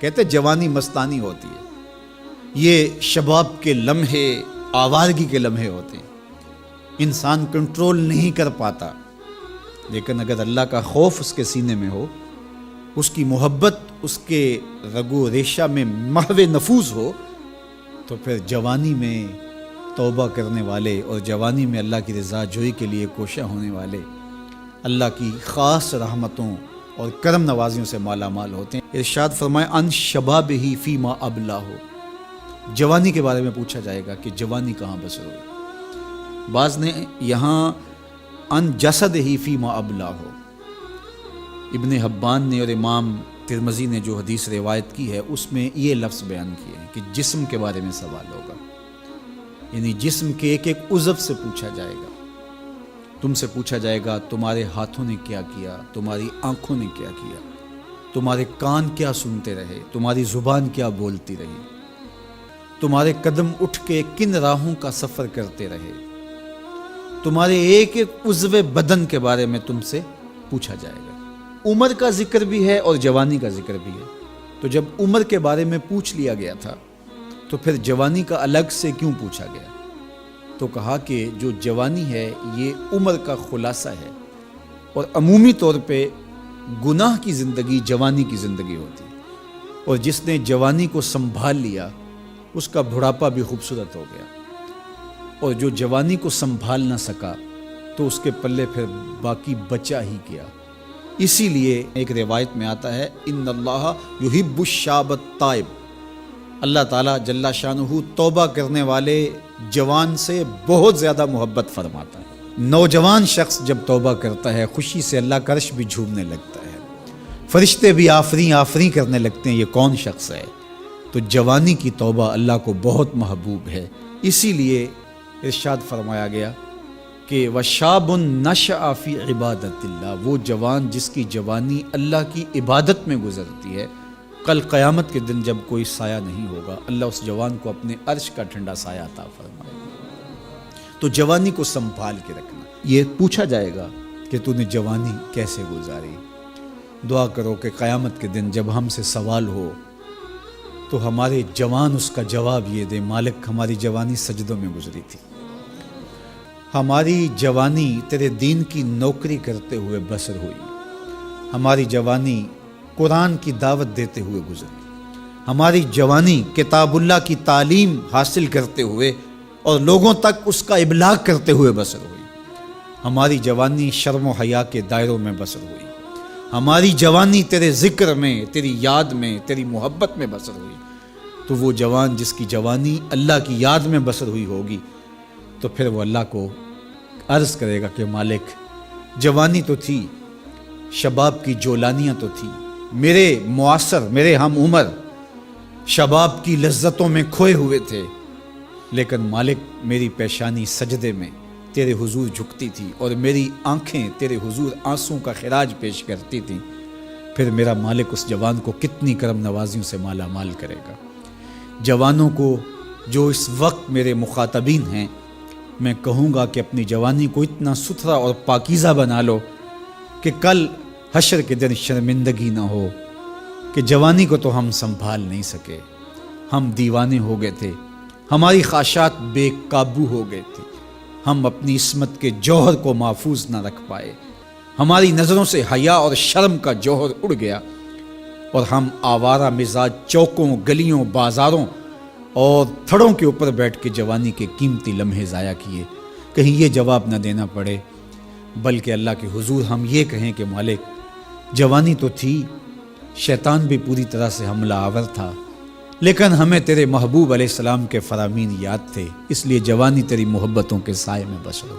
کہتے جوانی مستانی ہوتی ہے، یہ شباب کے لمحے آوارگی کے لمحے ہوتے ہیں، انسان کنٹرول نہیں کر پاتا، لیکن اگر اللہ کا خوف اس کے سینے میں ہو، اس کی محبت اس کے رگو ریشہ میں محو نفوذ ہو، تو پھر جوانی میں توبہ کرنے والے اور جوانی میں اللہ کی رضا جوئی کے لیے کوشاں ہونے والے اللہ کی خاص رحمتوں اور کرم نوازیوں سے مالا مال ہوتے ہیں۔ ارشاد فرمائے ان شبابہ فیما ابلاہ، جوانی کے بارے میں پوچھا جائے گا کہ جوانی کہاں بسر ہوئی۔ بعض نے یہاں ان جسدہ فیما ابلاہ، ابن حبان نے اور امام ترمذی نے جو حدیث روایت کی ہے اس میں یہ لفظ بیان کیے ہیں کہ جسم کے بارے میں سوال ہوگا، یعنی جسم کے ایک ایک عضو سے پوچھا جائے گا۔ تم سے پوچھا جائے گا تمہارے ہاتھوں نے کیا کیا، تمہاری آنکھوں نے کیا کیا، تمہارے کان کیا سنتے رہے، تمہاری زبان کیا بولتی رہی، تمہارے قدم اٹھ کے کن راہوں کا سفر کرتے رہے، تمہارے ایک ایک عضو بدن کے بارے میں تم سے پوچھا جائے گا۔ عمر کا ذکر بھی ہے اور جوانی کا ذکر بھی ہے، تو جب عمر کے بارے میں پوچھ لیا گیا تھا تو پھر جوانی کا الگ سے کیوں پوچھا گیا؟ تو کہا کہ جو جوانی ہے یہ عمر کا خلاصہ ہے، اور عمومی طور پہ گناہ کی زندگی جوانی کی زندگی ہوتی ہے، اور جس نے جوانی کو سنبھال لیا اس کا بڑھاپا بھی خوبصورت ہو گیا، اور جو جوانی کو سنبھال نہ سکا تو اس کے پلے پھر باقی بچا ہی کیا۔ اسی لیے ایک روایت میں آتا ہے ان اللہ یحب الشاب التائب، اللہ تعالیٰ جل شانہ توبہ کرنے والے جوان سے بہت زیادہ محبت فرماتا ہے۔ نوجوان شخص جب توبہ کرتا ہے خوشی سے اللہ کا عرش بھی جھومنے لگتا ہے، فرشتے بھی آفریں آفریں کرنے لگتے ہیں، یہ کون شخص ہے؟ تو جوانی کی توبہ اللہ کو بہت محبوب ہے، اسی لیے ارشاد فرمایا گیا کہ وَشَابٌ نَشَأَ فِي عِبَادَةِ اللَّهِ، وہ جوان جس کی جوانی اللہ کی عبادت میں گزرتی ہے، کل قیامت کے دن جب کوئی سایہ نہیں ہوگا اللہ اس جوان کو اپنے عرش کا ٹھنڈا سایہ عطا فرمائے گا۔ تو جوانی کو سنبھال کے رکھنا، یہ پوچھا جائے گا کہ تو نے جوانی کیسے گزاری۔ دعا کرو کہ قیامت کے دن جب ہم سے سوال ہو تو ہمارے جوان اس کا جواب یہ دے مالک ہماری جوانی سجدوں میں گزری تھی، ہماری جوانی تیرے دین کی نوکری کرتے ہوئے بسر ہوئی، ہماری جوانی قرآن کی دعوت دیتے ہوئے گزری، ہماری جوانی کتاب اللہ کی تعلیم حاصل کرتے ہوئے اور لوگوں تک اس کا ابلاغ کرتے ہوئے بسر ہوئی، ہماری جوانی شرم و حیا کے دائروں میں بسر ہوئی، ہماری جوانی تیرے ذکر میں، تیری یاد میں، تیری محبت میں بسر ہوئی۔ تو وہ جوان جس کی جوانی اللہ کی یاد میں بسر ہوئی ہوگی تو پھر وہ اللہ کو عرض کرے گا کہ مالک جوانی تو تھی، شباب کی جولانیاں تو تھی، میرے معاصر میرے ہم عمر شباب کی لذتوں میں کھوئے ہوئے تھے، لیکن مالک میری پیشانی سجدے میں تیرے حضور جھکتی تھی اور میری آنکھیں تیرے حضور آنسوں کا خراج پیش کرتی تھیں، پھر میرا مالک اس جوان کو کتنی کرم نوازیوں سے مالا مال کرے گا۔ جوانوں کو جو اس وقت میرے مخاطبین ہیں میں کہوں گا کہ اپنی جوانی کو اتنا ستھرا اور پاکیزہ بنا لو کہ کل حشر کے دن شرمندگی نہ ہو کہ جوانی کو تو ہم سنبھال نہیں سکے، ہم دیوانے ہو گئے تھے، ہماری خواہشات بے قابو ہو گئے تھے، ہم اپنی عصمت کے جوہر کو محفوظ نہ رکھ پائے، ہماری نظروں سے حیا اور شرم کا جوہر اڑ گیا اور ہم آوارہ مزاج چوکوں گلیوں بازاروں اور تھڑوں کے اوپر بیٹھ کے جوانی کے قیمتی لمحے ضائع کیے۔ کہیں یہ جواب نہ دینا پڑے بلکہ اللہ کے حضور ہم یہ کہیں کہ مالک جوانی تو تھی، شیطان بھی پوری طرح سے حملہ آور تھا، لیکن ہمیں تیرے محبوب علیہ السلام کے فرامین یاد تھے، اس لیے جوانی تیری محبتوں کے سائے میں بسر ہو۔